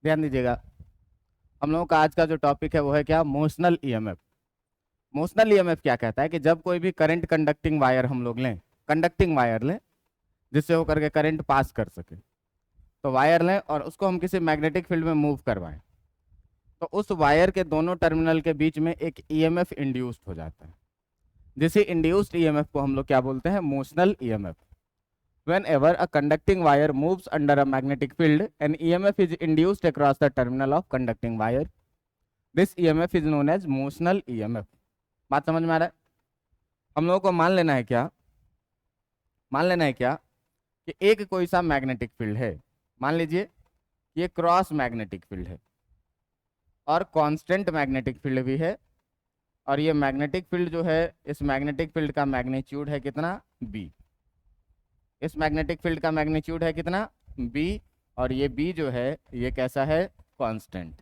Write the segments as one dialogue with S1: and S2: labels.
S1: ध्यान दीजिएगा, हम लोगों का आज का जो टॉपिक है वो है क्या, मोशनल ईएमएफ। मोशनल ईएमएफ क्या कहता है कि जब कोई भी करंट कंडक्टिंग वायर हम लोग लें, कंडक्टिंग वायर लें जिससे होकर के करंट पास कर सके, तो वायर लें और उसको हम किसी मैग्नेटिक फील्ड में मूव करवाएं, तो उस वायर के दोनों टर्मिनल के बीच में एक ईएमएफ इंड्यूस्ड हो जाता है, जिसे इंड्यूस्ड ईएमएफ को हम लोग क्या बोलते हैं, motional EMF. Whenever a conducting wire moves under a magnetic field, an EMF is induced across the terminal of conducting wire. This EMF is known as motional EMF. बात समझ में आ रहा है? हम लोगों को मान लेना है क्या, मान लेना है क्या कि एक कोई सा मैग्नेटिक फील्ड है, मान लीजिए ये क्रॉस मैग्नेटिक फील्ड है और कांस्टेंट मैग्नेटिक फील्ड भी है, और ये मैग्नेटिक फील्ड जो है, इस मैग्नेटिक फील्ड का मैग्नीट्यूड है कितना, बी। इस मैग्नेटिक फील्ड का मैग्नीट्यूड है कितना, बी, और ये बी जो है ये कैसा है, कांस्टेंट।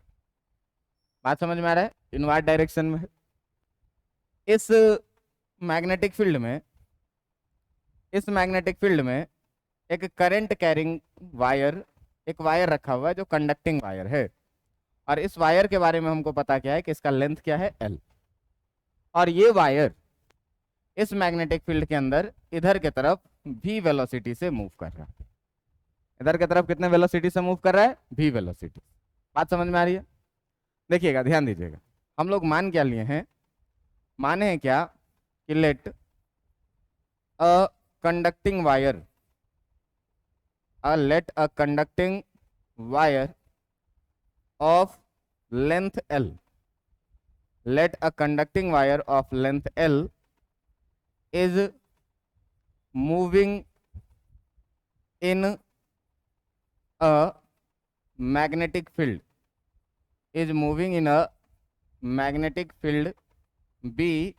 S1: बात समझ में आ रहा है? इनवर्ट डायरेक्शन में इस मैग्नेटिक फील्ड में, इस मैग्नेटिक फील्ड में एक करंट कैरिंग वायर, एक वायर रखा हुआ है जो कंडक्टिंग वायर है, और इस वायर के बारे में हमको पता क्या है कि इसका लेंथ क्या है, एल। और ये वायर इस मैग्नेटिक फील्ड के अंदर इधर के तरफ v वेलोसिटी से मूव कर रहा है। इधर की तरफ कितने वेलोसिटी से मूव कर रहा है, v वेलोसिटी। बात समझ में आ रही है? देखिएगा, ध्यान दीजिएगा, हम लोग मान क्या लिए हैं, माने हैं क्या कि let a conducting wire, let a conducting wire of length L, let a conducting wire of length L is moving in a magnetic field, is moving in a magnetic field B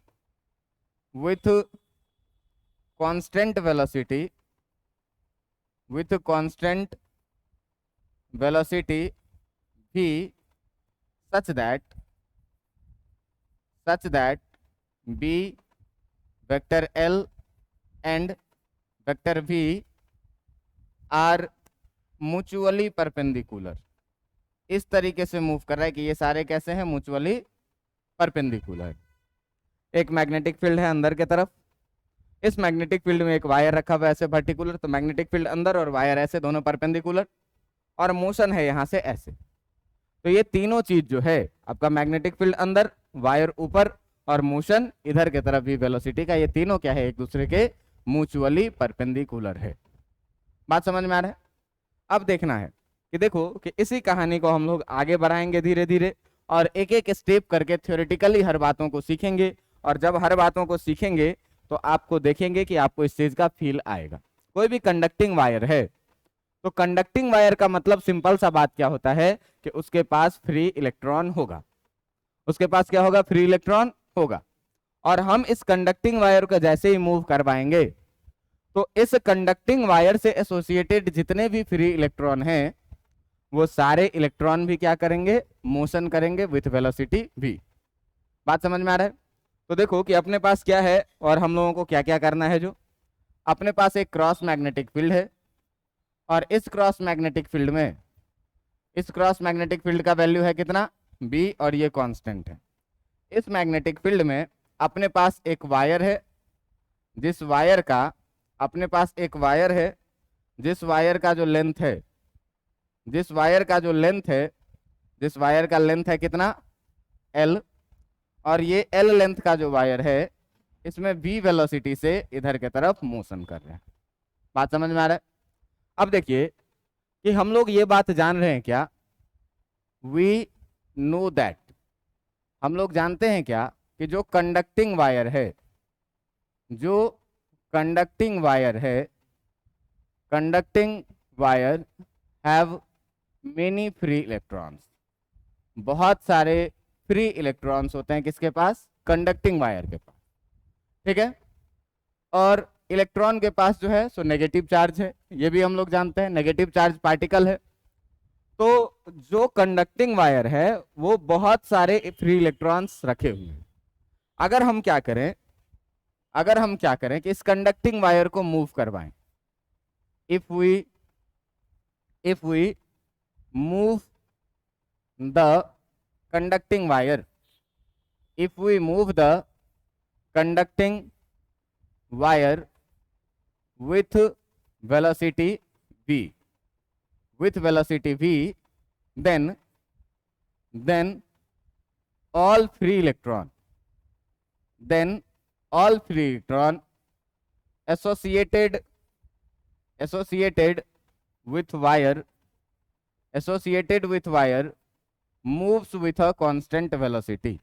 S1: with constant velocity, with constant velocity V, such that B vector L and vector V are mutually perpendicular। इस तरीके से move कर रहा है कि ये सारे कैसे हैं, म्यूचुअली परपेंडिकुलर। एक मैग्नेटिक फील्ड है अंदर के तरफ, इस मैग्नेटिक फील्ड में एक वायर रखा हुआ है ऐसे वर्टिकुलर, तो मैग्नेटिक फील्ड अंदर और वायर ऐसे दोनों परपेंडिकुलर, और मोशन है यहां से ऐसे। तो ये तीनों चीज जो है, आपका मैग्नेटिक फील्ड अंदर, वायर ऊपर, और मोशन इधर की तरफ भी वेलोसिटी का, ये तीनों क्या है, एक दूसरे के म्यूचुअली परपेंडिकुलर है। बात समझ में आ रहा है? अब देखना है कि देखो कि इसी कहानी को हम लोग आगे बढ़ाएंगे धीरे धीरे, और एक एक स्टेप करके थ्योरेटिकली हर बातों को सीखेंगे, और जब हर बातों को सीखेंगे तो आपको देखेंगे कि आपको इस चीज का फील आएगा। कोई भी कंडक्टिंग वायर है, तो कंडक्टिंग वायर का मतलब सिंपल सा बात क्या होता है कि उसके पास फ्री इलेक्ट्रॉन होगा, उसके पास क्या होगा, फ्री इलेक्ट्रॉन होगा। और हम इस कंडक्टिंग वायर को जैसे ही मूव करवाएंगे, तो इस कंडक्टिंग वायर से एसोसिएटेड जितने भी फ्री इलेक्ट्रॉन हैं, वो सारे इलेक्ट्रॉन भी क्या करेंगे, मोशन करेंगे विथ वेलोसिटी v। बात समझ में आ रहा है? तो देखो कि अपने पास क्या है और हम लोगों को क्या क्या करना है। जो अपने पास एक क्रॉस मैग्नेटिक फील्ड है, और इस क्रॉस मैग्नेटिक फील्ड में, इस क्रॉस मैग्नेटिक फील्ड का वैल्यू है कितना, b, और ये कांस्टेंट है। इस मैग्नेटिक फील्ड में अपने पास एक वायर है, जिस वायर का, अपने पास एक वायर है जिस वायर का जो लेंथ है, जिस वायर का जो लेंथ है, जिस वायर का लेंथ है कितना, l, और ये l लेंथ का जो वायर है, इसमें v वेलोसिटी से इधर के तरफ मोशन कर रहे हैं। बात समझ में आ रहा है? अब देखिए कि हम लोग ये बात जान रहे हैं क्या, वी नो दैट, हम लोग जानते हैं क्या कि जो कंडक्टिंग वायर है, जो कंडक्टिंग वायर है, conducting wire have many free electrons, बहुत सारे फ्री इलेक्ट्रॉन्स होते हैं किसके पास, कंडक्टिंग वायर के पास। ठीक है, और इलेक्ट्रॉन के पास जो है सो नेगेटिव चार्ज है, ये भी हम लोग जानते हैं, नेगेटिव चार्ज पार्टिकल है। तो जो कंडक्टिंग वायर है वो बहुत सारे फ्री इलेक्ट्रॉन्स रखे हुए हैं। अगर हम क्या करें, अगर हम क्या करें कि इस कंडक्टिंग वायर को मूव करवाएं, if we move the conducting wire, if we move the conducting wire with velocity v, then all free electron associated with wire moves with a constant velocity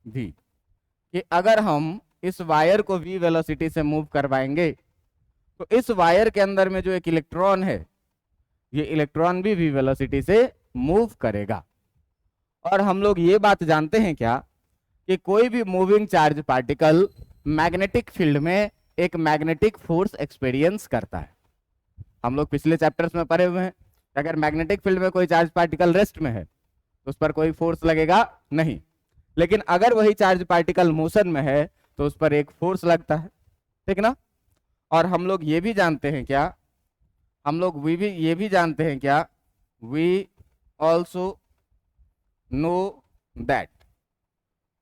S1: v, कि अगर हम इस wire को v velocity से move करवाएंगे तो इस wire के अंदर में जो एक इलेक्ट्रॉन है, ये इलेक्ट्रॉन भी v वेलोसिटी से मूव करेगा। और हम लोग ये बात जानते हैं क्या कि कोई भी moving charge particle magnetic field में एक मैग्नेटिक फोर्स एक्सपीरियंस करता है। हम लोग पिछले चैप्टर्स में पढ़े हुए हैं, अगर मैग्नेटिक फील्ड में कोई चार्ज पार्टिकल रेस्ट में है तो उस पर कोई फोर्स लगेगा नहीं, लेकिन अगर वही चार्ज पार्टिकल मोशन में है तो उस पर एक फोर्स लगता है, ठीक ना। और हम लोग ये भी जानते हैं क्या, we also know that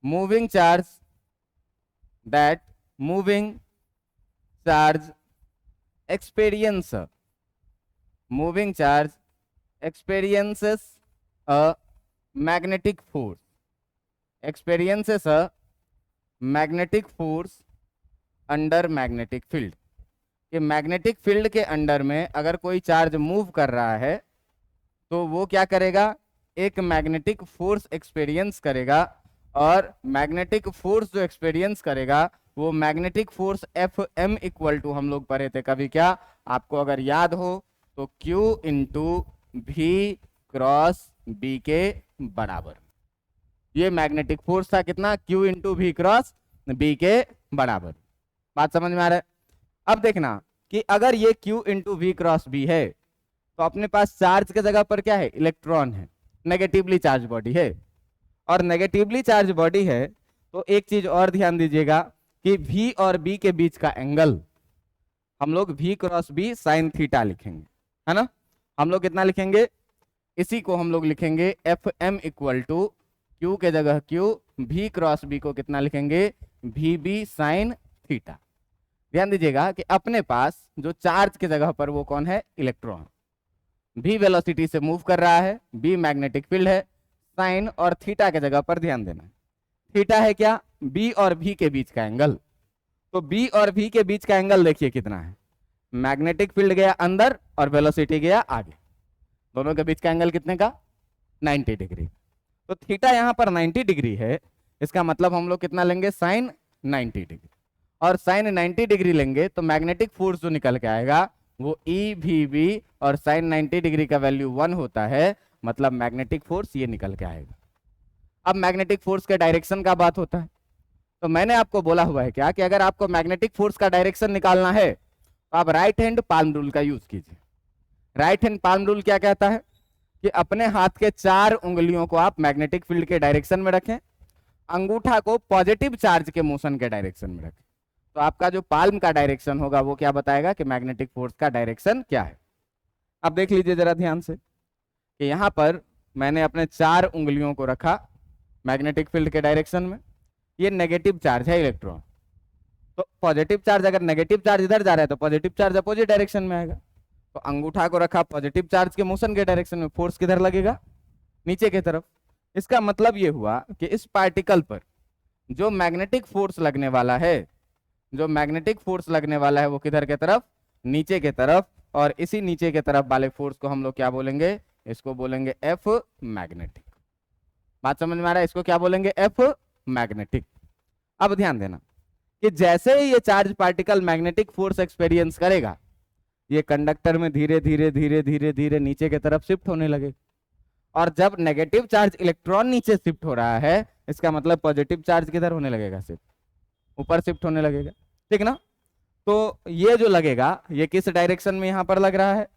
S1: moving charge experiences a magnetic force under magnetic field, कि मैग्नेटिक फील्ड के अंडर में अगर कोई चार्ज मूव कर रहा है तो वो क्या करेगा, एक मैग्नेटिक फोर्स एक्सपीरियंस करेगा। और मैग्नेटिक फोर्स जो एक्सपीरियंस करेगा वो magnetic force Fm equal to, हम लोग पढ़े थे कभी, क्या आपको अगर याद हो तो Q into V cross B के बराबर। ये मैग्नेटिक फोर्स था कितना, Q into V cross B के बराबर। बात समझ में आ रहा है। अब देखना कि अगर ये Q into V cross B है तो अपने पास चार्ज के जगह पर क्या है, इलेक्ट्रॉन है, नेगेटिवली चार्ज बॉडी है। और नेगेटिवली चार्ज बॉडी है तो एक चीज और ध्यान दीजिएगा कि V और B के बीच का एंगल हम लोग V cross B sine theta लिखेंगे, है ना। हम लोग कितना लिखेंगे, इसी को हम लोग लिखेंगे Fm इक्वल टू Q के जगह Q, V क्रॉस B को कितना लिखेंगे, VB साइन थीटा। ध्यान दीजिएगा कि अपने पास जो चार्ज के जगह पर वो कौन है, इलेक्ट्रॉन, V वेलोसिटी से मूव कर रहा है, B मैग्नेटिक फील्ड है, साइन और थीटा के जगह पर ध्यान देना। थीटा है क्या, B और V के बीच का एंगल। तो B और V के बीच का एंगल देखिए कितना है, मैग्नेटिक फील्ड गया अंदर और वेलोसिटी गया आगे, दोनों के बीच का एंगल कितने का, 90 डिग्री। तो थीटा यहाँ पर 90 डिग्री है, इसका मतलब हम लोग कितना लेंगे, साइन 90 डिग्री। और साइन 90 डिग्री लेंगे तो मैग्नेटिक फोर्स जो निकल के आएगा वो EVB, और साइन 90 डिग्री का वैल्यू 1 होता है, मतलब मैग्नेटिक फोर्स ये निकल के आएगा। अब मैग्नेटिक फोर्स के डायरेक्शन का बात होता है, तो मैंने आपको बोला हुआ है क्या कि अगर आपको मैग्नेटिक फोर्स का डायरेक्शन निकालना है तो आप राइट हैंड पाल्म रूल का यूज कीजिए। राइट हैंड पाल्म रूल क्या कहता है कि अपने हाथ के 4 उंगलियों को आप मैग्नेटिक फील्ड के डायरेक्शन में रखें, अंगूठा को पॉजिटिव चार्ज के मोशन के डायरेक्शन में रखें, तो आपका जो पाल्म का डायरेक्शन होगा वो क्या बताएगा कि मैग्नेटिक फोर्स का डायरेक्शन क्या है। अब देख लीजिए जरा ध्यान से कि यहाँ पर मैंने अपने 4 उंगलियों को रखा मैग्नेटिक फील्ड के डायरेक्शन में, ये नेगेटिव चार्ज है इलेक्ट्रॉन, तो पॉजिटिव चार्ज, अगर नेगेटिव चार्ज इधर जा रहा है तो पॉजिटिव चार्ज अपोजिट डायरेक्शन में आएगा। तो अंगूठा को रखा पॉजिटिव चार्ज के मोशन के डायरेक्शन में, फोर्स किधर लगेगा, नीचे की तरफ। इसका मतलब ये हुआ कि इस पार्टिकल पर जो मैग्नेटिक फोर्स लगने वाला है, वो किधर के तरफ, नीचे के तरफ। और इसी नीचे के तरफ वाले फोर्स को हम लोग क्या बोलेंगे, इसको बोलेंगे F मैग्नेटिक। बात समझ में आ रहा है, इसको क्या बोलेंगे, F मैग्नेटिक। अब ध्यान देना कि जैसे ही ये charge particle magnetic force experience करेगा, ये कंडक्टर में धीरे धीरे धीरे धीरे धीरे नीचे की तरफ शिफ्ट होने लगे। और जब नेगेटिव चार्ज इलेक्ट्रॉन नीचे शिफ्ट हो रहा है, इसका मतलब पॉजिटिव चार्ज किधर होने लगेगा, सिर्फ ऊपर शिफ्ट होने लगेगा, ठीक ना। तो ये जो लगेगा ये किस डायरेक्शन में यहाँ पर लग रहा है,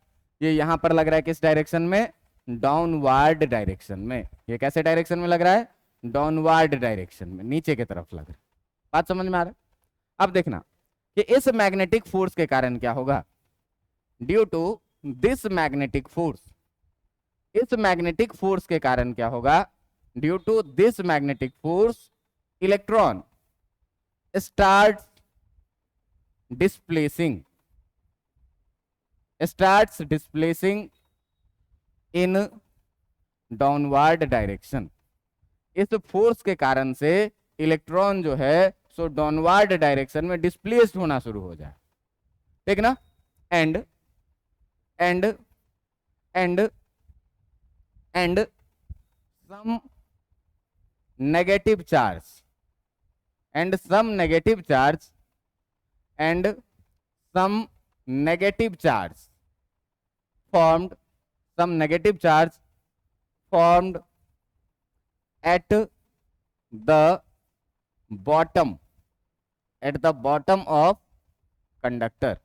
S1: ये यहाँ पर लग रहा है किस डायरेक्शन में, डाउनवर्ड डायरेक्शन में। ये कैसे डायरेक्शन में लग रहा है, डाउनवर्ड डायरेक्शन में, नीचे की तरफ लग रहा है। बात समझ में आ रहा है। अब देखना कि इस मैग्नेटिक फोर्स के कारण क्या होगा, due to this magnetic force, इस मैग्नेटिक फोर्स के कारण क्या होगा, due to this magnetic force electron start displacing in downward direction. इस फोर्स के कारण से इलेक्ट्रॉन जो है सो डाउनवर्ड डायरेक्शन में डिस्प्लेस्ड होना शुरू हो जाए, ठीक ना। And and and and some negative charge and some negative charge and some negative charge formed some negative charge formed at the bottom of conductor।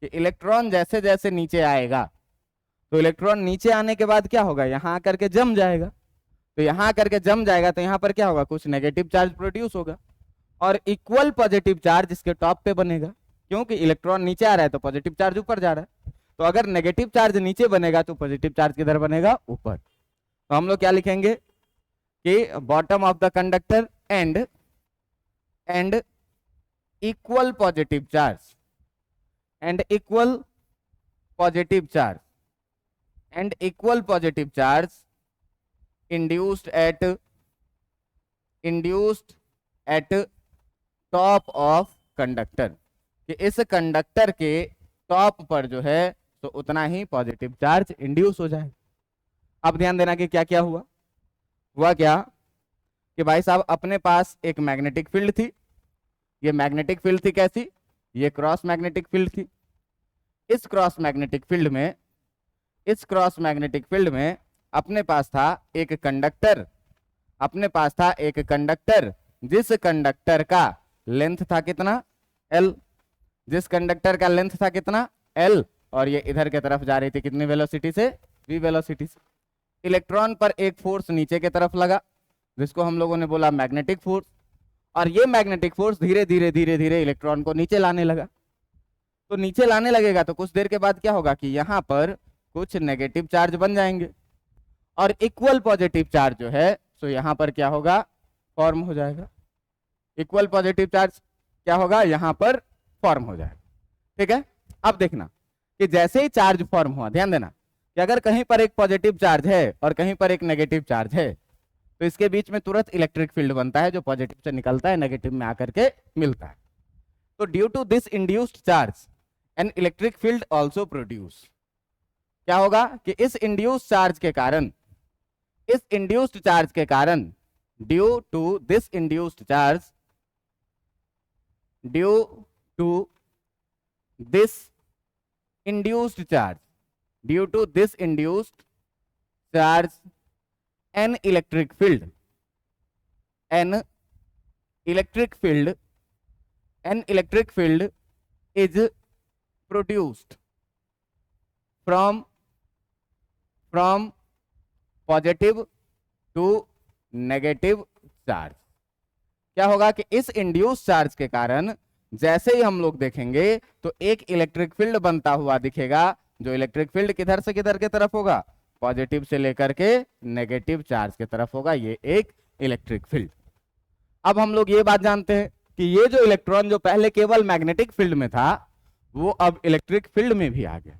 S1: कि इलेक्ट्रॉन जैसे जैसे नीचे आएगा तो इलेक्ट्रॉन नीचे आने के बाद क्या होगा, यहां आकर के जम जाएगा, तो यहां आकर के जम जाएगा तो यहां पर क्या होगा, कुछ नेगेटिव चार्ज प्रोड्यूस होगा और इक्वल पॉजिटिव चार्ज इसके टॉप पे बनेगा, क्योंकि इलेक्ट्रॉन नीचे आ रहा है तो पॉजिटिव चार्ज ऊपर जा रहा है। तो अगर नेगेटिव चार्ज नीचे बनेगा तो पॉजिटिव चार्ज किधर बनेगा, ऊपर। तो हम लोग क्या लिखेंगे कि bottom of the conductor and equal positive charge and equal positive charge induced eight top of conductor. कि इस कंडक्टर के टॉप पर जो है तो उतना ही पॉजिटिव चार्ज इंड्यूस हो जाए। अब ध्यान देना कि क्या क्या हुआ क्या कि भाई साहब अपने पास एक मैग्नेटिक फील्ड थी, ये मैग्नेटिक फील्ड थी कैसी, ये क्रॉस मैग्नेटिक फील्ड थी। इस क्रॉस मैग्नेटिक फील्ड में अपने पास था एक कंडक्टर, जिस कंडक्टर का लेंथ था कितना, L, जिस कंडक्टर का लेंथ था कितना, L, और ये इधर के तरफ जा रही थी कितनी वेलोसिटी से, v वेलोसिटी से। इलेक्ट्रॉन पर एक फोर्स नीचे के तरफ लगा जिसको हम लोगों ने बोला मैग्नेटिक फोर्स, और ये मैग्नेटिक फोर्स धीरे धीरे इलेक्ट्रॉन को नीचे लाने लगा। तो नीचे लाने लगेगा तो कुछ देर के बाद क्या होगा कि यहाँ पर कुछ नेगेटिव चार्ज बन जाएंगे और इक्वल पॉजिटिव चार्ज जो है तो यहाँ पर क्या होगा, फॉर्म हो जाएगा। इक्वल पॉजिटिव चार्ज क्या होगा, यहाँ पर फॉर्म हो जाएगा, ठीक है। अब देखना कि जैसे ही चार्ज फॉर्म हुआ, ध्यान देना कि अगर कहीं पर एक पॉजिटिव चार्ज है और कहीं पर एक नेगेटिव चार्ज है तो इसके बीच में तुरंत इलेक्ट्रिक फील्ड बनता है जो पॉजिटिव से निकलता है नेगेटिव में आकर के मिलता है। तो due to this induced charge an electric field also produce. क्या होगा कि इस इंड्यूस्ड चार्ज के कारण due to this induced charge an electric field is produced from positive to negative charge. क्या होगा कि इस इंड्यूस चार्ज के कारण जैसे ही हम लोग देखेंगे तो एक इलेक्ट्रिक फील्ड बनता हुआ दिखेगा, जो इलेक्ट्रिक फील्ड किधर से किधर के तरफ होगा, पॉजिटिव से लेकर के नेगेटिव चार्ज के तरफ होगा, ये एक इलेक्ट्रिक फील्ड। अब हम लोग ये बात जानते हैं कि ये जो इलेक्ट्रॉन जो पहले केवल मैग्नेटिक फील्ड में था वो अब इलेक्ट्रिक फील्ड में भी आ गया,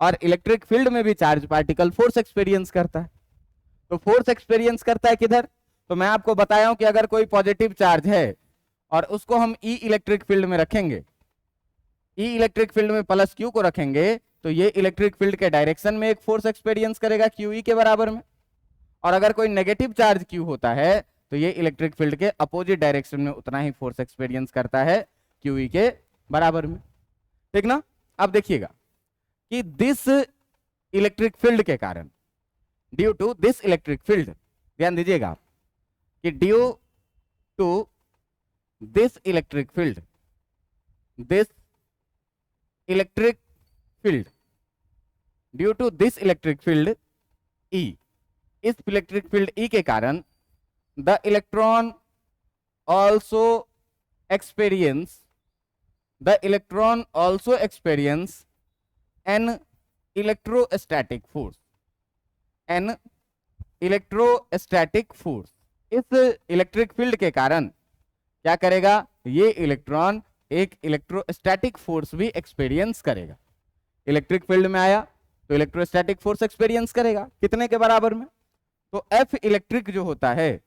S1: और इलेक्ट्रिक फील्ड में भी चार्ज पार्टिकल फोर्स एक्सपीरियंस करता है। तो फोर्स एक्सपीरियंस करता है किधर, तो मैं आपको बताया हूं कि अगर कोई पॉजिटिव चार्ज है और उसको हम ई इलेक्ट्रिक फील्ड में रखेंगे, ई इलेक्ट्रिक फील्ड में प्लस क्यू को रखेंगे तो ये इलेक्ट्रिक फील्ड के डायरेक्शन में एक फोर्स एक्सपीरियंस करेगा क्यू ई के बराबर में, और अगर कोई नेगेटिव चार्ज क्यू होता है तो ये इलेक्ट्रिक फील्ड के अपोजिट डायरेक्शन में उतना ही फोर्स एक्सपीरियंस करता है क्यू ई के बराबर में, ठीक ना। अब देखिएगा कि दिस इलेक्ट्रिक फील्ड के कारण, due to this electric field, ध्यान दीजिएगा कि due to this electric field due to this electric field E, इस इलेक्ट्रिक फील्ड ई के कारण the electron also experience the electron also experience an electrostatic force, an electrostatic force. इस electric field के कारण क्या करेगा, ये इलेक्ट्रॉन एक इलेक्ट्रोस्टैटिक फोर्स भी एक्सपीरियंस करेगा। इलेक्ट्रिक फील्ड में आया तो इलेक्ट्रोस्टैटिक फोर्स एक्सपीरियंस करेगा, कितने के बराबर में, तो एफ इलेक्ट्रिक जो होता है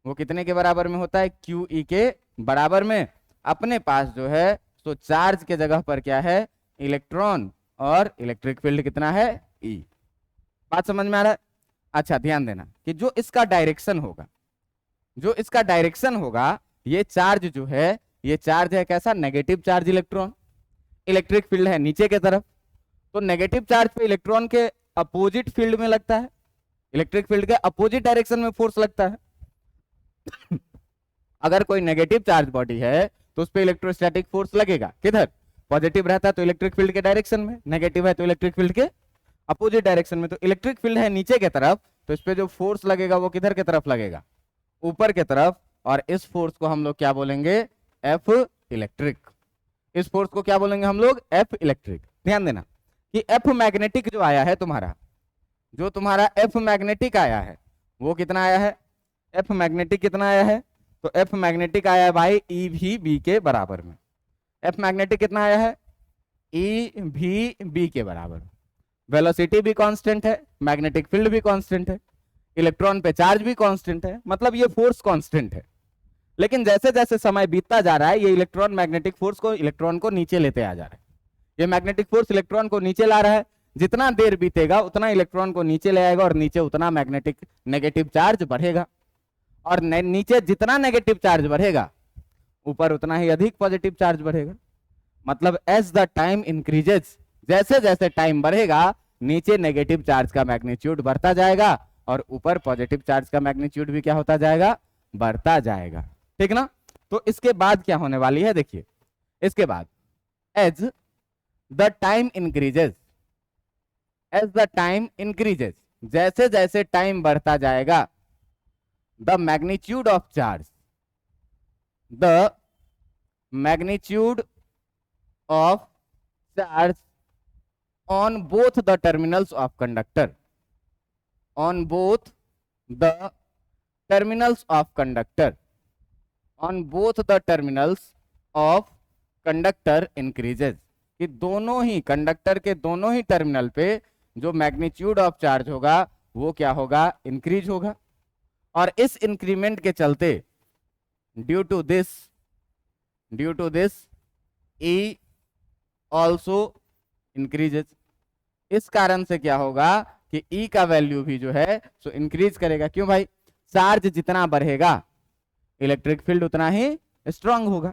S1: वो कितने के बराबर में होता है, क्यू ई के बराबर में। अपने पास जो है तो चार्ज के जगह पर क्या है, इलेक्ट्रॉन, और इलेक्ट्रिक फील्ड कितना है, ई। बात समझ में आ रहा है। अच्छा ध्यान देना कि जो इसका डायरेक्शन होगा, जो इसका डायरेक्शन होगा, ये चार्ज जो है, ये चार्ज है कैसा, negative charge electron. Electric field है नीचे के तरफ, तो नेगेटिव चार्ज पे इलेक्ट्रॉन के अपोजिट फील्ड में लगता है, इलेक्ट्रिक फील्ड के अपोजिट डायरेक्शन में फोर्स लगता है। अगर कोई नेगेटिव चार्ज बॉडी है तो उस पर इलेक्ट्रोस्टैटिक फोर्स लगेगा, किधर, पॉजिटिव रहता है तो इलेक्ट्रिक फील्ड के डायरेक्शन में, नेगेटिव है तो इलेक्ट्रिक फील्ड के अपोजिट डायरेक्शन में। तो इलेक्ट्रिक फील्ड है नीचे के तरफ, तो इस पे जो फोर्स लगेगा वो किधर के तरफ लगेगा, ऊपर के तरफ। और इस फोर्स को हम लोग क्या बोलेंगे, एफ इलेक्ट्रिक। इस फोर्स को क्या बोलेंगे हम लोग, एफ इलेक्ट्रिक। ध्यान देना कि एफ मैग्नेटिक जो आया है तुम्हारा, जो तुम्हारा एफ मैग्नेटिक आया है वो कितना आया है, एफ मैग्नेटिक कितना आया है, तो एफ मैग्नेटिक आया है भाई ई भी बी के बराबर में। एफ मैग्नेटिक कितना आया है, ई भी बी के बराबर। वेलोसिटी भी कांस्टेंट है, मैग्नेटिक फील्ड भी कांस्टेंट है, इलेक्ट्रॉन पे चार्ज भी कांस्टेंट है, मतलब ये फोर्स कांस्टेंट है। लेकिन जैसे जैसे समय बीतता जा रहा है ये इलेक्ट्रॉन मैग्नेटिक फोर्स को, इलेक्ट्रॉन को नीचे लेते आ जा रहा है। ये मैग्नेटिक फोर्स इलेक्ट्रॉन को नीचे ला रहा है, जितना देर बीतेगा उतना इलेक्ट्रॉन को नीचे ले आएगा और नीचे उतना मैग्नेटिक नेगेटिव चार्ज बढ़ेगा, और नीचे जितना नेगेटिव चार्ज बढ़ेगा ऊपर उतना ही अधिक पॉजिटिव चार्ज बढ़ेगा। मतलब एज द टाइम इंक्रीजेस, जैसे जैसे टाइम बढ़ेगा नीचे नेगेटिव चार्ज का मैग्नीट्यूड बढ़ता जाएगा और ऊपर पॉजिटिव चार्ज का मैग्नीट्यूड भी क्या होता जाएगा, बढ़ता जाएगा। ठीक ना। तो इसके बाद क्या होने वाली है, देखिए इसके बाद as the time increases, as the time increases, जैसे जैसे टाइम बढ़ता जाएगा, the magnitude of charge, the magnitude of charge on both the terminals of conductor, on both the terminals of conductor, on both the terminals of conductor increases, कि दोनों ही conductor के दोनों ही terminal पे जो मैग्नीट्यूड ऑफ चार्ज होगा वो क्या होगा, इंक्रीज होगा। और इस इंक्रीमेंट के चलते due to this E also increases, इस कारण से क्या होगा कि ई का वैल्यू भी जो है सो इंक्रीज करेगा। क्यों भाई, चार्ज जितना बढ़ेगा इलेक्ट्रिक फील्ड उतना ही स्ट्रांग होगा।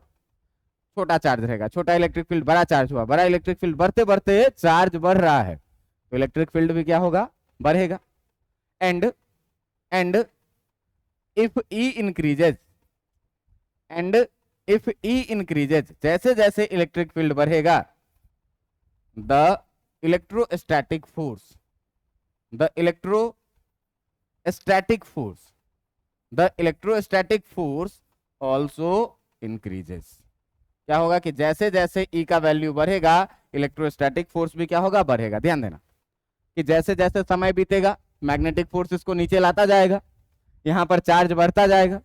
S1: छोटा चार्ज रहेगा, छोटा इलेक्ट्रिक फील्ड, बड़ा चार्ज हुआ, बड़ा इलेक्ट्रिक फील्ड, बढ़ते बढ़ते चार्ज बढ़ रहा है तो इलेक्ट्रिक फील्ड भी क्या होगा, बढ़ेगा। And if E increases, and if E increases, जैसे जैसे इलेक्ट्रिक फील्ड बढ़ेगा, the electrostatic force, the electrostatic force, the electrostatic force also increases। क्या होगा कि जैसे जैसे E का वैल्यू बढ़ेगा इलेक्ट्रोस्टैटिक फोर्स भी क्या होगा, बढ़ेगा। ध्यान देना कि जैसे जैसे समय बीतेगा मैग्नेटिक फोर्स इसको नीचे लाता जाएगा, यहाँ पर चार्ज बढ़ता जाएगा,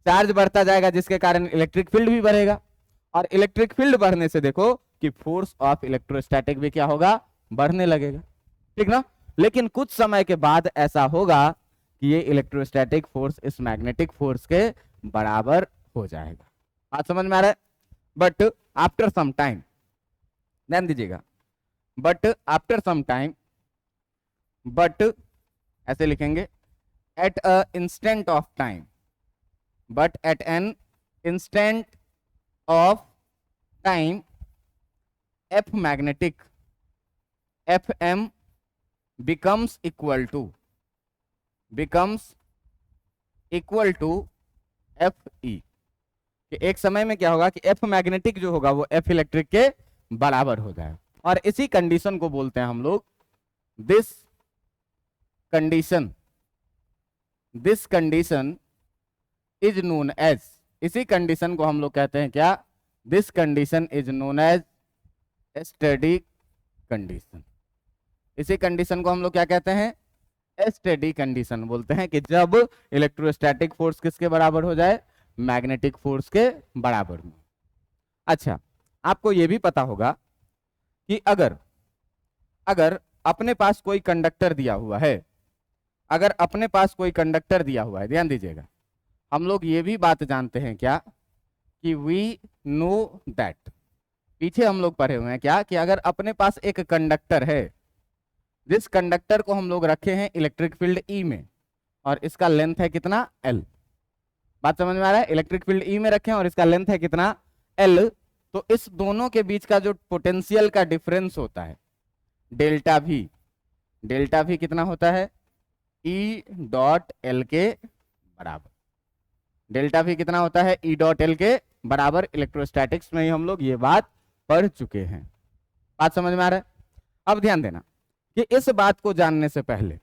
S1: चार्ज बढ़ता जाएगा जिसके कारण इलेक्ट्रिक फील्ड भी बढ़ेगा, और इलेक्ट्रिक फील्ड बढ़ने से देखो कि फोर्स ऑफ इलेक्ट्रोस्टैटिक भी क्या होगा, बढ़ने लगेगा। ठीक ना। लेकिन कुछ समय के बाद ऐसा होगा कि ये इलेक्ट्रोस्टैटिक फोर्स इस मैग्नेटिक फोर्स के बराबर हो जाएगा। बात समझ में आ रहा है। बट आफ्टर सम टाइम, ध्यान दीजिएगा, but after some time, but ऐसे लिखेंगे at a instant of time, but at an instant of time F magnetic, Fm becomes equal to Fe। कि एक समय में क्या होगा कि F मैग्नेटिक जो होगा वो F इलेक्ट्रिक के बराबर हो जाए, और इसी कंडीशन को बोलते हैं हम लोग this condition is known as, इसी कंडीशन को हम लोग कहते हैं क्या, this condition is known as steady condition. इसी कंडीशन को हम लोग क्या कहते हैं? स्टेडी कंडीशन बोलते हैं, कि जब इलेक्ट्रोस्टैटिक फोर्स किसके बराबर हो जाए? मैग्नेटिक फोर्स के बराबर में। अच्छा, आपको यह भी पता होगा कि अगर अपने पास कोई कंडक्टर दिया हुआ है, अगर अपने पास कोई कंडक्टर दिया हुआ है, ध्यान दीजिएगा, हम लोग ये भी बात जानते हैं क्या कि वी नो दैट, पीछे हम लोग पढ़े हुए हैं क्या कि अगर अपने पास एक कंडक्टर है, जिस कंडक्टर को हम लोग रखे हैं इलेक्ट्रिक फील्ड ई में, और इसका लेंथ है कितना? एल। बात समझ में आ रहा है? इलेक्ट्रिक फील्ड ई में रखे हैं और इसका लेंथ है कितना? एल। तो इस दोनों के बीच का जो पोटेंशियल का डिफरेंस होता है डेल्टा भी, डेल्टा भी कितना होता है? ई डॉट एल के बराबर। डेल्टा भी कितना होता है? ई डॉट एल के बराबर। इलेक्ट्रोस्टैटिक्स में ही हम लोग ये बात पढ़ चुके हैं। बात समझ में आ रहा है? अब ध्यान देना कि इस बात को जानने से पहले,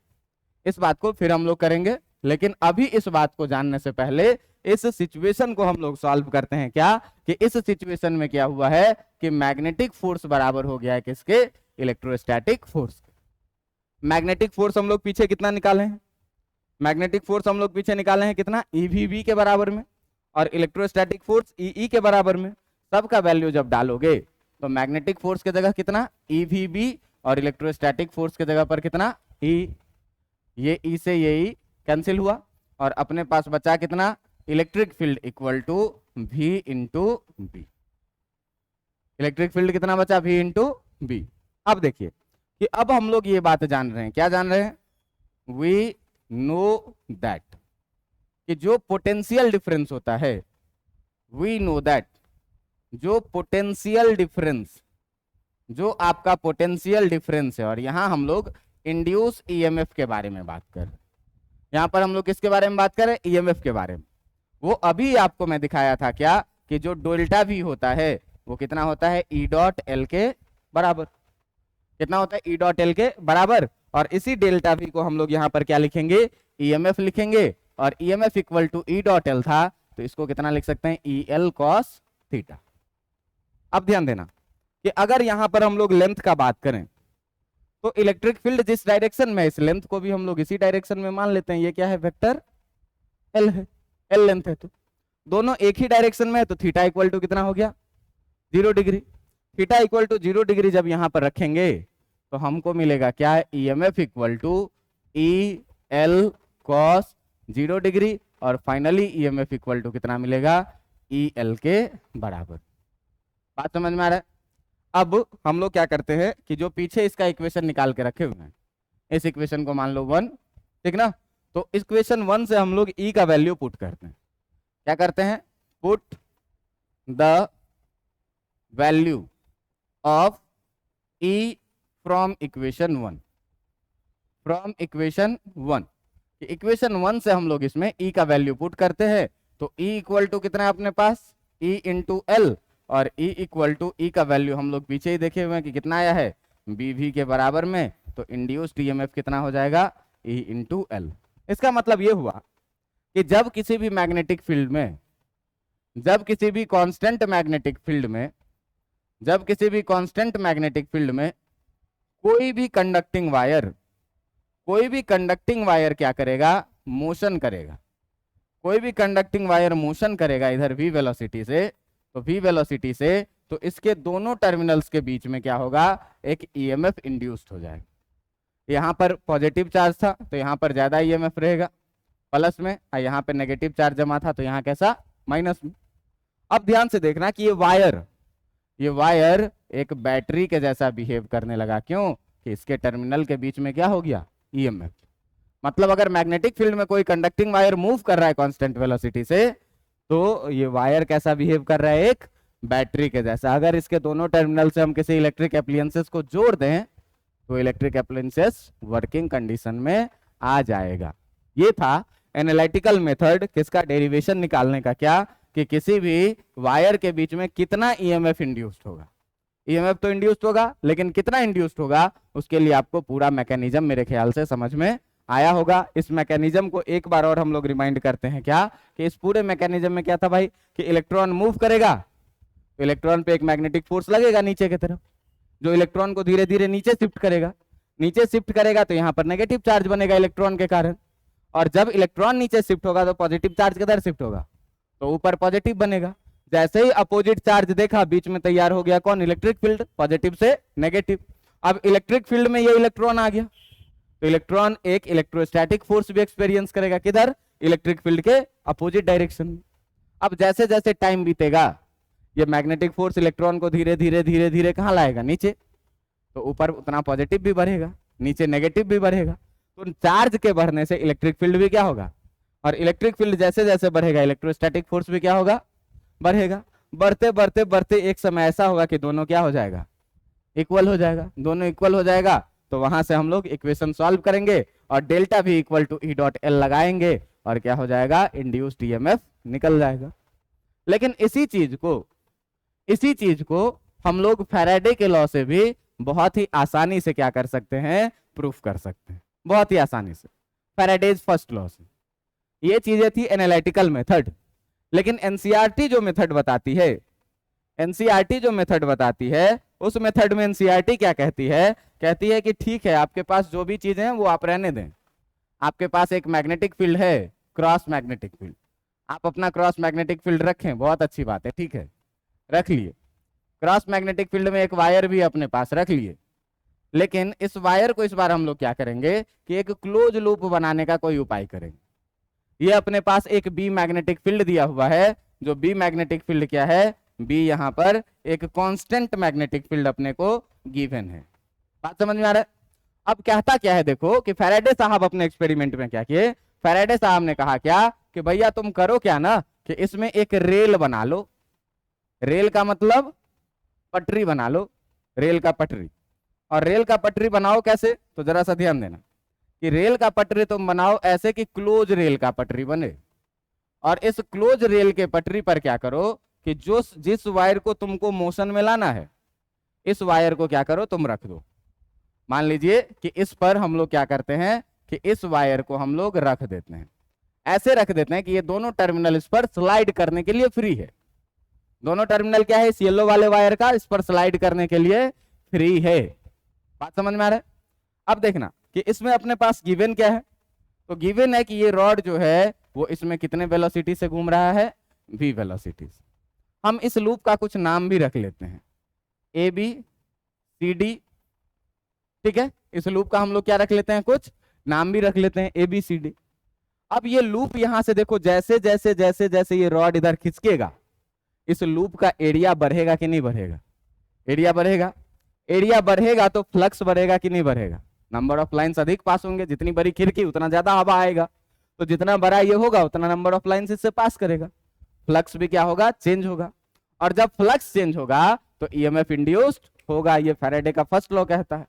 S1: इस बात को फिर हम लोग करेंगे, लेकिन अभी इस बात को जानने से पहले इस सिचुएशन को हम लोग सॉल्व करते हैं क्या कि इस सिचुएशन में क्या हुआ है कि मैग्नेटिक फोर्स बराबर हो गया है किसके? Electrostatic force. मैग्नेटिक फोर्स हम लोग पीछे कितना निकाले हैं? मैग्नेटिक फोर्स हम लोग पीछे निकाले हैं कितना? ईवीबी के बराबर में, और इलेक्ट्रोस्टैटिक फोर्स ई के बराबर में। सबका वैल्यू जब डालोगे तो मैग्नेटिक फोर्स की जगह कितना? ईवीबी, और इलेक्ट्रोस्टैटिक फोर्स की जगह पर कितना? ई। ये ई से ये ई कैंसिल हुआ, और अपने पास बचा कितना? Electric field equal to V into B. Electric field कितना बचा? V into B. अब देखिए कि अब हम लोग ये बात जान रहे हैं, क्या जान रहे हैं? वी नो दैट, कि जो पोटेंशियल डिफरेंस होता है, वी नो दैट, जो पोटेंशियल डिफरेंस, जो आपका पोटेंशियल डिफरेंस है, और यहां हम लोग इंड्यूस ईएमएफ के बारे में बात कर रहे हैं। यहां पर हम लोग किसके बारे में बात कर रहे हैं? ईएमएफ के बारे में। वो अभी आपको मैं दिखाया था क्या कि जो डेल्टा भी होता है वो कितना होता है? ई डॉट एल के बराबर। कितना होता है? ई डॉट एल के बराबर। और इसी डेल्टा वी को हम लोग यहां पर क्या लिखेंगे? ईएमएफ लिखेंगे, और EMF equal to E dot L था, तो इसको कितना लिख सकते हैं? E L cos theta. अब ध्यान देना कि अगर यहां पर हम लोग लेंथ का बात करें तो इलेक्ट्रिक फील्ड जिस डायरेक्शन में, इस लेंथ को भी हम लोग इसी डायरेक्शन में मान लेते हैं। ये क्या है? वेक्टर एल है, एल लेंथ है, तो दोनों एक ही डायरेक्शन में है, तो थीटा इक्वल टू कितना हो गया? 0 degree. Theta equal to 0 degree जब यहां पर रखेंगे तो हमको मिलेगा क्या? EMF equal to E L cos 0 degree, और फाइनली ईएमएफ इक्वल टू कितना मिलेगा? ई एल के बराबर। बात समझ में आ रहा है? अब हम लोग क्या करते हैं कि जो पीछे इसका इक्वेशन निकाल के रखे हुए हैं, इस इक्वेशन को मान लो 1, ठीक ना? तो इक्वेशन 1 से हम लोग ई का वैल्यू पुट करते हैं। क्या करते हैं? Put the value of E from equation 1, from equation 1। Equation 1 से हम लोग इसमें ई का वैल्यू पुट करते हैं, तो ई इक्वल टू कितना है अपने पास? ई इंटू एल, और ई इक्वल टू ई का वैल्यू हम लोग पीछे ही देखे हुए हैं कि कितना आया है? बी वी के बराबर में, तो इंड्यूस्ड ईएमएफ कितना हो जाएगा? E into L. इसका मतलब ये हुआ कि जब किसी भी मैग्नेटिक फील्ड में, जब किसी भी कांस्टेंट मैग्नेटिक फील्ड में, जब किसी भी कांस्टेंट मैग्नेटिक फील्ड में कोई भी कंडक्टिंग वायर, कोई भी कंडक्टिंग वायर क्या करेगा? मोशन करेगा। कोई भी कंडक्टिंग वायर मोशन करेगा इधर वी वेलोसिटी से, तो वी वेलोसिटी से, तो इसके दोनों टर्मिनल्स के बीच में क्या होगा? एक ईएमएफ इंड्यूस्ड हो जाएगा। यहाँ पर पॉजिटिव चार्ज था तो यहाँ पर ज्यादा ईएमएफ रहेगा प्लस में, और यहाँ पे नेगेटिव चार्ज जमा था तो यहाँ कैसा? माइनस में। अब ध्यान से देखना कि ये वायर एक बैटरी के जैसा बिहेव करने लगा। क्यों? कि इसके टर्मिनल के बीच में क्या हो गया? ईएमएफ। मतलब अगर मैग्नेटिक फील्ड में कोई कंडक्टिंग वायर मूव कर रहा है कांस्टेंट वेलोसिटी से, तो ये वायर कैसा बिहेव कर रहा है? एक बैटरी के जैसा। अगर इसके दोनों टर्मिनल से हम किसी इलेक्ट्रिक एप्लायंसेस को जोड़ दें तो इलेक्ट्रिक एप्लायंसेस वर्किंग कंडीशन में आ जाएगा। ये था एनालिटिकल मेथड किसका? डेरिवेशन निकालने का। क्या? कि किसी भी वायर के बीच में कितना ईएमएफ इंड्यूस्ड होगा। ईएमएफ तो इंड्यूस्ड होगा, लेकिन कितना इंड्यूस्ड होगा उसके लिए आपको पूरा मैकेनिज्म मेरे ख्याल से समझ में आया होगा। इस मैकेनिज्म को एक बार और हम लोग रिमाइंड करते हैं क्या कि इस पूरे मैकेनिज्म में क्या था भाई कि इलेक्ट्रॉन मूव करेगा, तो इलेक्ट्रॉन पे एक मैग्नेटिक फोर्स लगेगा नीचे की तरफ, जो इलेक्ट्रॉन को धीरे धीरे नीचे शिफ्ट करेगा। नीचे शिफ्ट करेगा तो यहाँ पर नेगेटिव चार्ज बनेगा इलेक्ट्रॉन के कारण, और जब इलेक्ट्रॉन नीचे शिफ्ट होगा तो पॉजिटिव चार्ज किधर शिफ्ट होगा, तो ऊपर पॉजिटिव बनेगा। जैसे ही अपोजिट चार्ज देखा, बीच में तैयार हो गया कौन, इलेक्ट्रिक फील्ड, पॉजिटिव से नेगेटिव। अब इलेक्ट्रिक फील्ड में ये इलेक्ट्रॉन आ गया, तो इलेक्ट्रॉन एक इलेक्ट्रोस्टैटिक फोर्स भी एक्सपीरियंस करेगा, किधर, इलेक्ट्रिक फील्ड के अपोजिट डायरेक्शन में। अब जैसे जैसे टाइम बीतेगा, ये मैग्नेटिक फोर्स इलेक्ट्रॉन को धीरे धीरे धीरे धीरे कहाँ लाएगा, नीचे। तो ऊपर उतना पॉजिटिव भी बढ़ेगा, नीचे नेगेटिव भी बढ़ेगा। तो चार्ज के बढ़ने से इलेक्ट्रिक फील्ड भी क्या होगा, और इलेक्ट्रिक फील्ड जैसे जैसे बढ़ेगा इलेक्ट्रोस्टैटिक फोर्स भी क्या होगा, बढ़ेगा। बढ़ते बढ़ते बढ़ते एक समय ऐसा होगा कि दोनों क्या हो जाएगा, इक्वल हो जाएगा। दोनों इक्वल हो जाएगा तो वहां से हम लोग इक्वेशन सॉल्व करेंगे और डेल्टा भी equal to E dot L लगाएंगे और क्या हो जाएगा, इंड्यूस्ड ईएमएफ निकल जाएगा। लेकिन इसी चीज को हम लोग फैराडे के लॉ से भी बहुत ही आसानी से क्या कर सकते हैं, प्रूफ कर सकते हैं, बहुत ही आसानी से, फैराडेज फर्स्ट लॉ से। ये चीजें थी एनालिटिकल मेथड। लेकिन एनसीईआरटी जो मेथड बताती है, एनसीईआरटी जो मेथड बताती है, उस मेथड में एनसीईआरटी क्या कहती है कि ठीक है, आपके पास जो भी चीजें हैं वो आप रहने दें। आपके पास एक मैग्नेटिक फील्ड है, क्रॉस मैग्नेटिक फील्ड, आप अपना क्रॉस मैग्नेटिक फील्ड रखें, बहुत अच्छी बात है, ठीक है, रख लिए। क्रॉस मैग्नेटिक फील्ड में एक वायर भी अपने पास रख लिए। लेकिन इस वायर को इस बार हम लोग क्या करेंगे कि एक क्लोज लूप बनाने का कोई उपाय करेंगे। ये अपने पास एक बी मैग्नेटिक फील्ड दिया हुआ है, जो बी मैग्नेटिक फील्ड क्या है, बी यहाँ पर एक कांस्टेंट मैग्नेटिक फील्ड अपने को गिवन है। बात समझ में आ रहा है। अब कहता क्या है, देखो कि फैराडे साहब अपने एक्सपेरिमेंट में क्या किए, फैराडे साहब ने कहा क्या कि भैया तुम करो क्या ना कि इसमें एक रेल बना लो। रेल का मतलब पटरी बना लो, रेल का पटरी। और रेल का पटरी बनाओ कैसे, तो जरा सा ध्यान देना कि रेल का पटरी तुम बनाओ ऐसे कि क्लोज रेल का पटरी बने। और इस क्लोज रेल के पटरी पर क्या करो कि जो जिस वायर को तुमको मोशन में लाना है, इस वायर को क्या करो तुम रख दो। मान लीजिए कि इस पर हम लोग क्या करते हैं कि इस वायर को हम लोग रख देते हैं, ऐसे रख देते हैं कि ये दोनों टर्मिनल इस पर स्लाइड करने के लिए फ्री है। दोनों टर्मिनल क्या है, इस येलो वाले वायर का इस पर स्लाइड करने के लिए फ्री है। बात समझ में आ रहा है। अब देखना कि इसमें अपने पास गिवन क्या है, तो गिवन है कि ये रॉड जो है वो इसमें कितने वेलोसिटी से घूम रहा है, v वेलोसिटी से। हम इस लूप का कुछ नाम भी रख लेते हैं, ए बी सी डी, ठीक है। इस लूप का हम लोग क्या रख लेते हैं, कुछ नाम भी रख लेते हैं, ए बी सी डी। अब ये लूप यहां से देखो, जैसे जैसे जैसे जैसे ये रॉड इधर खिसकेगा, इस लूप का एरिया बढ़ेगा कि नहीं बढ़ेगा, एरिया बढ़ेगा। एरिया बढ़ेगा तो फ्लक्स बढ़ेगा कि नहीं बढ़ेगा, नंबर ऑफ लाइंस अधिक पास होंगे, जितनी बड़ी खिड़की उतना ज्यादा हवा आएगा, तो जितना बड़ा ये होगा उतना नंबर ऑफ लाइंस इससे पास करेगा, फ्लक्स भी क्या होगा, चेंज होगा। और जब फ्लक्स चेंज होगा तो ईएमएफ इंड्यूस्ड होगा, ये फैराडे का फर्स्ट लॉ कहता है।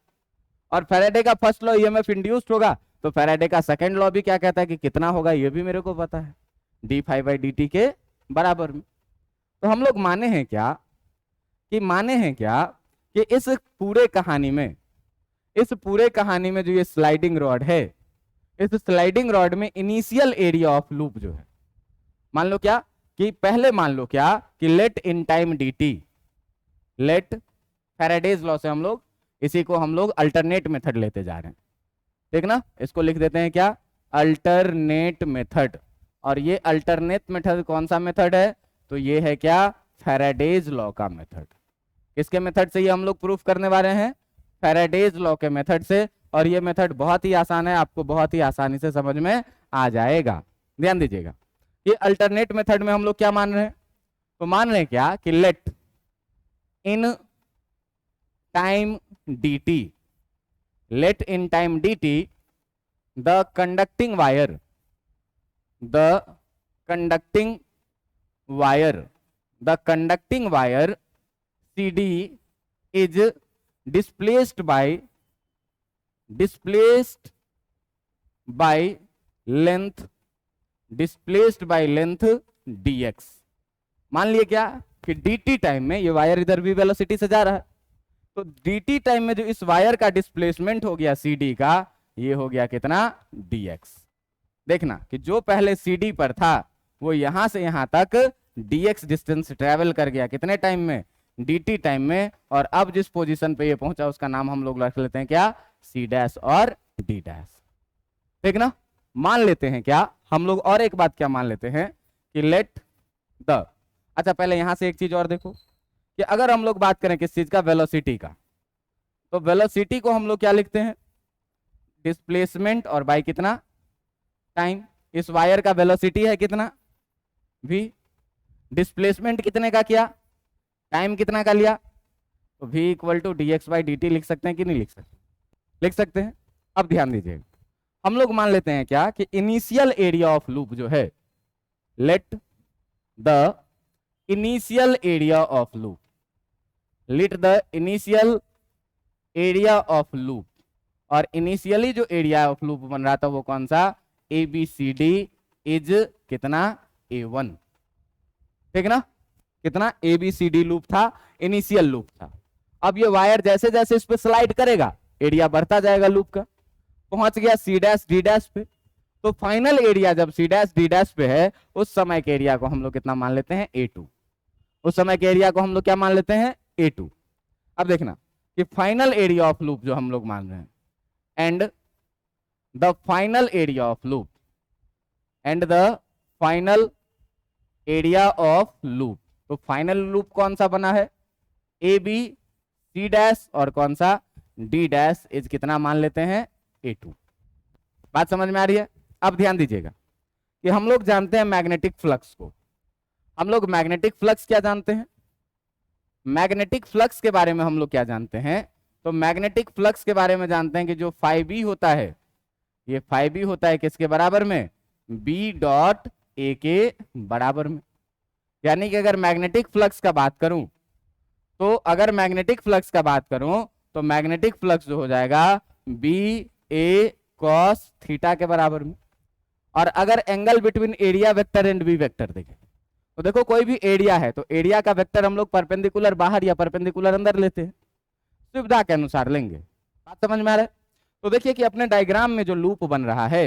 S1: और फैराडे का फर्स्ट लॉ ईएमएफ इंड्यूस्ड होगा, तो फैराडे का सेकंड लॉ भी क्या कहता है कि कितना होगा, ये भी मेरे को पता है, D phi by D T के बराबर में। तो हम लोग माने हैं क्या कि इस पूरे कहानी में जो ये स्लाइडिंग रॉड है, इस स्लाइडिंग रॉड में इनिशियल एरिया ऑफ लूप जो है, मान लो क्या कि पहले मान लो क्या कि let in time D T, let Faraday's law से हम लोग इसी को हम लोग अल्टरनेट मेथड लेते जा रहे हैं, ठीक ना। इसको लिख देते हैं क्या, अल्टरनेट मेथड। और ये अल्टरनेट मेथड कौन सा मेथड है, तो ये है क्या, फैराडेज लॉ का मेथड। किसके मेथड से ये हम लोग प्रूफ करने वाले हैं, फैराडेज लॉ के मेथड से। और ये मेथड बहुत ही आसान है, आपको बहुत ही आसानी से समझ में आ जाएगा, ध्यान दीजिएगा। ये अल्टरनेट मेथड में हम लोग क्या मान रहे हैं, तो मान रहे हैं क्या कि let in time dt, let in time dt the conducting wire CD is displaced by length dx। मान लिए क्या कि dt टाइम में ये वायर इधर भी वेलोसिटी से जा रहा है, तो dt टाइम में जो इस वायर का डिस्प्लेसमेंट हो गया CD का, ये हो गया कितना, dx। देखना कि जो पहले CD पर था वो यहां से यहां तक dx डिस्टेंस ट्रेवल कर गया कितने टाइम में, dt टाइम में, और अब जिस पोजीशन पे ये पहुंचा उसका नाम हम लोग रख लेते हैं क्या, c डैश और d डैश। ठीक ना। मान लेते हैं क्या हम लोग, और एक बात क्या मान लेते हैं कि लेट द, अच्छा पहले यहां से एक चीज और देखो कि अगर हम लोग बात करें किस चीज का, वेलोसिटी का, तो वेलोसिटी को हम लोग क्या लिखते हैं, डिस्प्लेसमेंट और बाय कितना, टाइम। इस वायर का वेलोसिटी है कितना, v, डिस्प्लेसमेंट कितने का किया, टाइम कितना का लिया, तो v equal to D X by D T लिख सकते हैं कि नहीं लिख सकते, लिख सकते हैं। अब ध्यान दीजिएगा, हम लोग मान लेते हैं क्या कि इनिशियल एरिया ऑफ लूप जो है, let the initial area of loop, let the initial area of loop, और इनिशियली जो एरिया ऑफ लूप बन रहा था वो कौन सा, A B C D is कितना, A1। ठीक ना, कितना, A B C D loop था, इनिशियल लूप था। अब ये वायर जैसे जैसे इस पे स्लाइड करेगा एरिया बढ़ता जाएगा लूप का, पहुंच गया सी डैश डी डैश पे, तो फाइनल एरिया जब सी डैश डी डैश पे है उस समय के एरिया को हम लोग कितना मान लेते हैं, A2। उस समय के एरिया को हम लोग क्या मान लेते हैं, A2। अब देखना कि फाइनल एरिया ऑफ लूप जो हम लोग मान रहे हैं, and the final area of loop, and the final area of loop, तो फाइनल लूप कौन सा बना है, ए बी सी डैश और कौन सा, डी डैश इज कितना मान लेते हैं, A2। बात समझ में आ रही है। अब ध्यान दीजिएगा कि हम लोग जानते हैं मैग्नेटिक फ्लक्स को, हम लोग मैग्नेटिक फ्लक्स क्या जानते हैं, मैग्नेटिक फ्लक्स के बारे में हम लोग क्या जानते हैं, तो मैग्नेटिक फ्लक्स के बारे में जानते हैं कि जो फाई बी होता है, ये फाई बी होता है किसके बराबर में, बी डॉट ए के बराबर में। यानी कि अगर मैग्नेटिक फ्लक्स का बात करूं, तो अगर मैग्नेटिक फ्लक्स का बात करूं तो मैग्नेटिक फ्लक्स जो हो जाएगा बी ए कॉस थीटा के बराबर में। और अगर angle between area vector and B vector देखें, तो देखो कोई भी एरिया है तो एरिया का वेक्टर हम लोग परपेंडिकुलर बाहर या परपेंडिकुलर अंदर लेते हैं, सुविधा के अनुसार लेंगे। बात समझ में आ रहा है। तो देखिए कि अपने डायग्राम में जो लूप बन रहा है,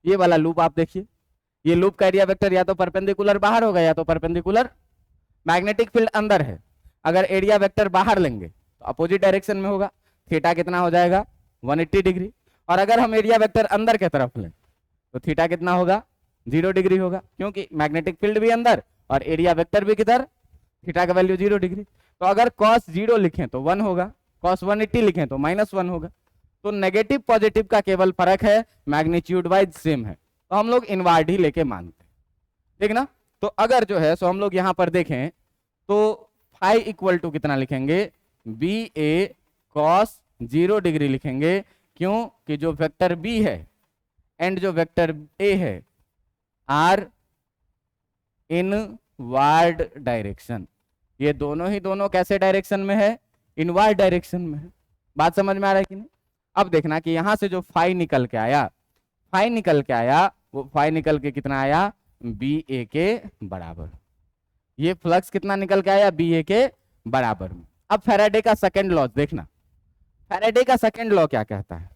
S1: ये वाला लूप आप देखिए, ये लूप का एरिया वेक्टर या तो परपेंडिकुलर बाहर होगा या तो परपेंडिकुलर, मैग्नेटिक फील्ड अंदर है, अगर एरिया वेक्टर बाहर लेंगे तो अपोजिट डायरेक्शन में होगा, थीटा कितना हो जाएगा 180 डिग्री। और अगर हम एरिया वेक्टर अंदर की तरफ लें तो थीटा कितना होगा 0 डिग्री होगा, क्योंकि मैग्नेटिक फील्ड भी अंदर और एरिया वेक्टर भी किधर, थीटा का वैल्यू 0 डिग्री। तो अगर cos 0 लिखें तो 1 होगा, cos 180 लिखें तो -1 होगा। तो नेगेटिव पॉजिटिव का केवल फर्क है, मैग्नीट्यूड वाइज सेम है, तो हम लोग इनवर्ड ही लेके मानते हैं। ठीक ना। तो अगर जो है सो हम लोग यहां पर देखें तो फाई इक्वल टू कितना लिखेंगे, बी ए कॉस 0 डिग्री लिखेंगे, क्यों कि जो वेक्टर बी है एंड जो वेक्टर ए है आर इनवर्ड डायरेक्शन, ये दोनों ही दोनों कैसे डायरेक्शन में है, इनवर्ड डायरेक्शन में है। बात समझ में आ रहा है कि नहीं। अब देखना कि यहां से जो फाई निकल के आया, फाई निकल के आया, वो फाई निकल के कितना आया, बी ए के बराबर। ये फ्लक्स कितना निकल के आया, बी ए के बराबर में। अब फैराडे का सेकंड लॉ देखना, फैराडे का सेकंड लॉ क्या कहता है,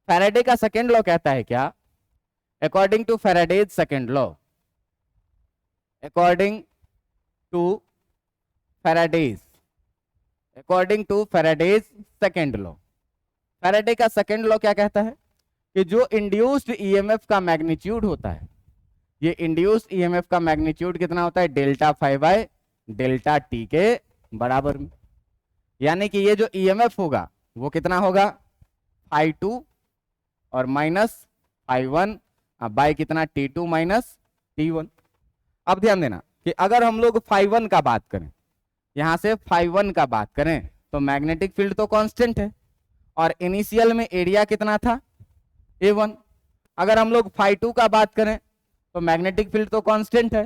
S1: फैराडे का सेकंड लॉ कहता है क्या, according to Faraday's second law, according to Faraday's, according to Faraday's second law, Faraday का सेकंड लॉ क्या कहता है कि जो इंड्यूस्ड ईएमएफ का मैग्नीट्यूड होता है, ये इंड्यूस्ड ईएमएफ का मैग्नीट्यूड कितना होता है, delta phi by delta T के बराबर में। यानी कि ये जो ईएमएफ होगा वो कितना होगा, फाई 2 और माइनस फाई 1 बाय कितना, T2 माइनस T1। अब ध्यान देना कि अगर हम लोग फाई 1 का बात करें, यहां से फाई 1 का बात करें तो मैग्नेटिक फील्ड तो कांस्टेंट है और इनिशियल में एरिया कितना था, A1। अगर हम लोग फाई 2 का बात करें तो मैग्नेटिक फील्ड तो कांस्टेंट है,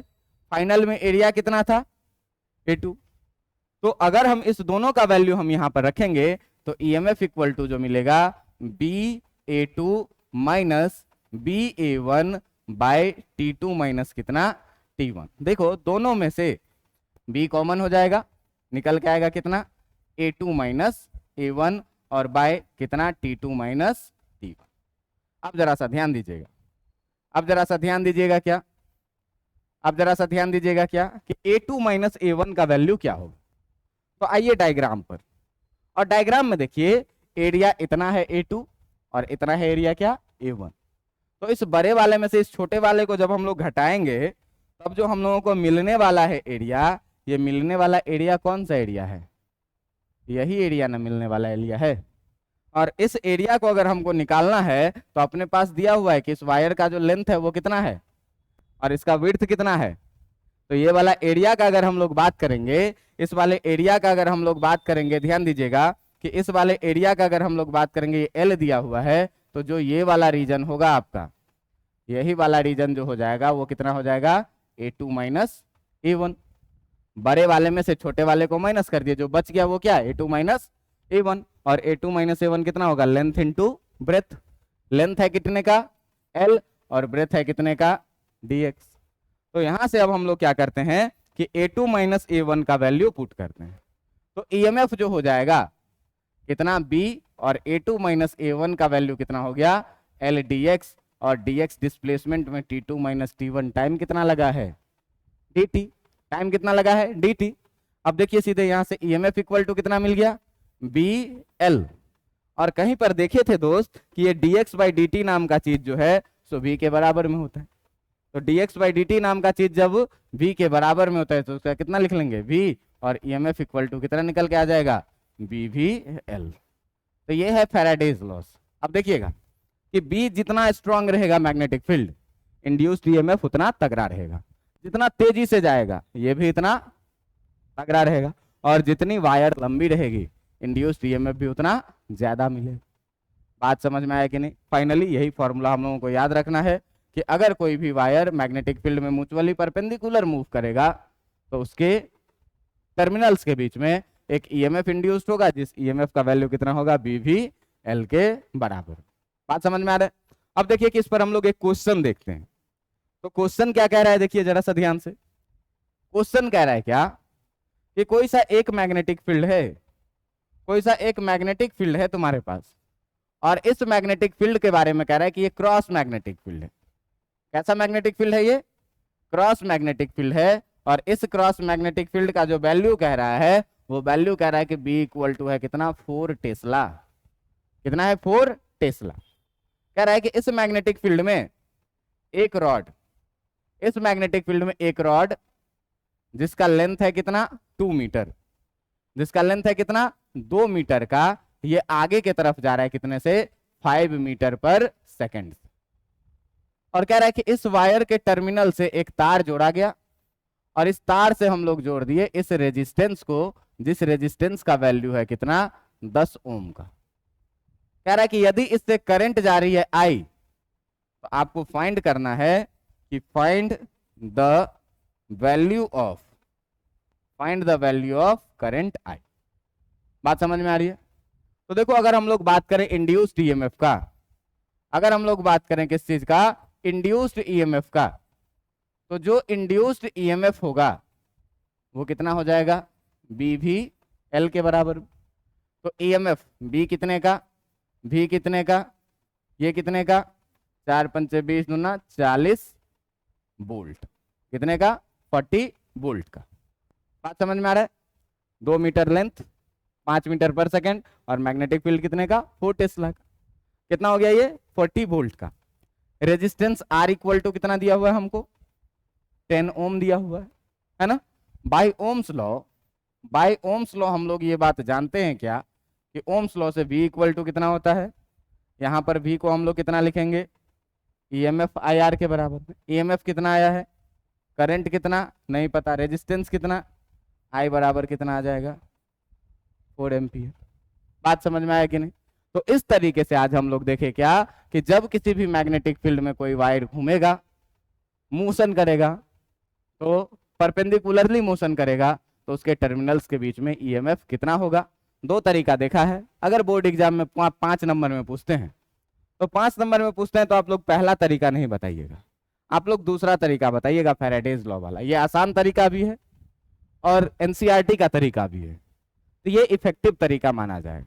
S1: फाइनल में एरिया कितना था, A2। तो अगर हम इस दोनों का वैल्यू हम यहां पर रखेंगे तो ईएमएफ इक्वल टू जो मिलेगा BA2 minus BA1 bye T2 minus कितना, T1। देखो दोनों में से B कॉमन हो जाएगा, निकल के आएगा कितना, A2 माइनस A1 और बाय कितना, T2 माइनस T1। अब जरा सा ध्यान दीजिएगा, अब जरा सा ध्यान दीजिएगा क्या, अब जरा सा ध्यान दीजिएगा क्या कि A2 माइनस A1 का वैल्यू क्या होगा। तो आइए डायग्राम पर, और डायग्राम में देखिए एरिया इतना है A2 और इतना है एरिया क्या A1। तो इस बड़े वाले में से इस छोटे वाले को जब हम लोग घटाएंगे तब जो हम लोगों को मिलने वाला है एरिया, ये मिलने वाला एरिया कौन सा एरिया है, यही एरिया ना मिलने वाला एरिया है। और इस एरिया को अगर हमको निकालना है तो अपने पास दिया हुआ है कि इस वायर का जो लेंथ है वो कितना है और इसका विड्थ कितना है। तो ये वाला एरिया का अगर हम लोग बात करेंगे, इस वाले एरिया का अगर हम लोग बात करेंगे, ध्यान दीजिएगा कि इस वाले एरिया का अगर हम लोग बात करेंगे, ये L दिया हुआ है, तो जो ये वाला रीजन होगा आपका, यही वाला रीजन जो हो जाएगा वो कितना हो जाएगा A2 माइनस A1। बड़े वाले में से छोटे वाले को माइनस कर दिए, जो बच गया वो क्या A2 माइनस A1। और A2 माइनस A1 कितना होगा, लेंथ इंटू ब्रेथ। लेंथ है कितने का L और ब्रेथ है कितने का dx। तो यहां से अब हम लोग क्या करते हैं कि A2 माइनस A1 का वैल्यू पुट करते हैं, तो EMF जो हो जाएगा कितना B, और A2 माइनस A1 का वैल्यू कितना हो गया L dx, और dx डिस्प्लेसमेंट में T2 माइनस T1 टाइम कितना लगा है dt, टाइम कितना लगा है dt। अब देखिए सीधे यहां से EMF इक्वल टू कितना मिल गया BL। और कहीं पर देखे थे दोस्त कि ये dx बाई dt नाम का चीज जो है सो v के बराबर में होता है। तो dx बाई dt नाम का चीज जब v के बराबर में होता है तो उसका कितना लिख लेंगे v, और EMF इक्वल टू कितना निकल के आ जाएगा BVL। तो ये है फैराडेज लॉस। अब देखिएगा कि B जितना स्ट्रांग रहेगा मैग्नेटिक फील्ड, इंड्यूस्ड EMF उतना तगड़ा रहेगा, जितना तेजी से जाएगा ये भी इतना तगड़ा रहेगा, और जितनी वायर लंबी रहेगी इंड्यूस्ड EMF भी उतना ज्यादा मिलेगा। बात समझ में आया कि नहीं। फाइनली यही फॉर्मूला हम लोगों को याद रखना है कि अगर कोई भी वायर मैग्नेटिक फील्ड में म्यूचुअली परपेंडिकुलर मूव करेगा तो उसके टर्मिनल्स के बीच में एक EMF इंड्यूस्ड होगा, जिस EMF का वैल्यू कितना होगा BVL के बराबर। बात समझ में आ रहा है। अब देखिए कि इस पर हम लोग एक क्वेश्चन देखते हैं। तो क्वेश्चन क्या कह रहा है, देखिए जरा सा ध्यान से। क्वेश्चन कह रहा है क्या कि कोई सा एक मैग्नेटिक फील्ड है, कोई सा एक मैग्नेटिक फील्ड है तुम्हारे पास, और इस मैग्नेटिक फील्ड के बारे में कह रहा है कि ये क्रॉस मैग्नेटिक फील्ड है। कैसा मैग्नेटिक फील्ड है ये, क्रॉस मैग्नेटिक फील्ड है। और इस क्रॉस मैग्नेटिक फील्ड का जो वैल्यू कह रहा है वो वैल्यू कह रहा है कि B इक्वल टू है कितना 4 टेस्ला। कितना है 4 टेस्ला। कह रहा है कि इस मैग्नेटिक फील्ड में एक रॉड, इस मैग्नेटिक फील्ड में एक रॉड जिसका लेंथ है कितना 2 मीटर, जिसका लेंथ है कितना 2 मीटर का, ये आगे की तरफ जा रहा है कितने से 5 मीटर पर सेकेंड। और कह रहा है कि इस वायर के टर्मिनल से एक तार जोड़ा गया, और इस तार से हम लोग जोड़ दिए इस रेजिस्टेंस को, जिस रेजिस्टेंस का वैल्यू है कितना 10 ओम का। कह रहा है कि यदि इससे करंट जा रही है I, तो आपको फाइंड करना है कि find the value of current I। बात समझ में आ रही है। तो देखो अगर हम लोग बात करें इंड्यूस्ड EMF का, अगर हम लोग बात करें किस चीज का, इंड्यूस्ड EMF का, तो जो इंड्यूस्ड EMF होगा वो कितना हो जाएगा BVL के बराबर। तो EMF B कितने का, V कितने का, ये कितने का 4 पंचे 20 दूना 40 वोल्ट, कितने का 40 वोल्ट का। बात समझ में आ रहा है। 2 मीटर लेंथ 5 मीटर पर सेकेंड, और मैग्नेटिक फील्ड कितने का 4 टेस्ला का। कितना हो गया ये 40 वोल्ट का। रेजिस्टेंस R इक्वल टू कितना दिया हुआ है हमको 10 ओम दिया हुआ है ना। बाय ओम्स लॉ हम लोग ये बात जानते हैं क्या कि ओम्स लॉ से V इक्वल टू कितना होता है, यहाँ पर V को हम लोग कितना लिखेंगे EMF IR के बराबर में। EMF कितना आया है, करंट कितना नहीं पता, रेजिस्टेंस कितना, I बराबर कितना आ जाएगा 4 एम्पियर। बात समझ में आया कि नहीं। तो इस तरीके से आज हम लोग देखें क्या कि जब किसी भी मैग्नेटिक फील्ड में कोई वायर घूमेगा, मोशन करेगा, तो परपेंडिकुलरली मोशन करेगा, तो उसके टर्मिनल्स के बीच में EMF कितना होगा। 2 तरीका देखा है। अगर बोर्ड एग्जाम में 5 नंबर में पूछते हैं तो 5 नंबर में पूछते हैं तो आप लोग पहला तरीका नहीं बताइएगा, आप लोग दूसरा तरीका बताइएगा, फैराडेज लॉ वाला। ये आसान तरीका भी है और NCERT का तरीका भी है, तो ये इफेक्टिव तरीका माना जाएगा।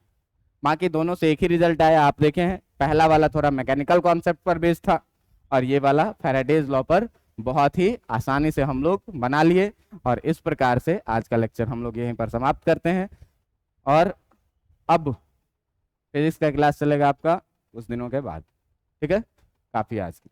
S1: बाकी दोनों से एक ही रिजल्ट आया, आप देखे हैं। पहला वाला थोड़ा मैकेनिकल कॉन्सेप्ट पर बेस्ड था और ये वाला फैराडेज लॉ पर
S2: बहुत ही आसानी से हम लोग बना लिए। और इस प्रकार से आज का लेक्चर हम लोग यहीं पर समाप्त करते हैं। और अब फिजिक्स का क्लास चलेगा आपका कुछ दिनों के बाद। ठीक है, काफी आज की।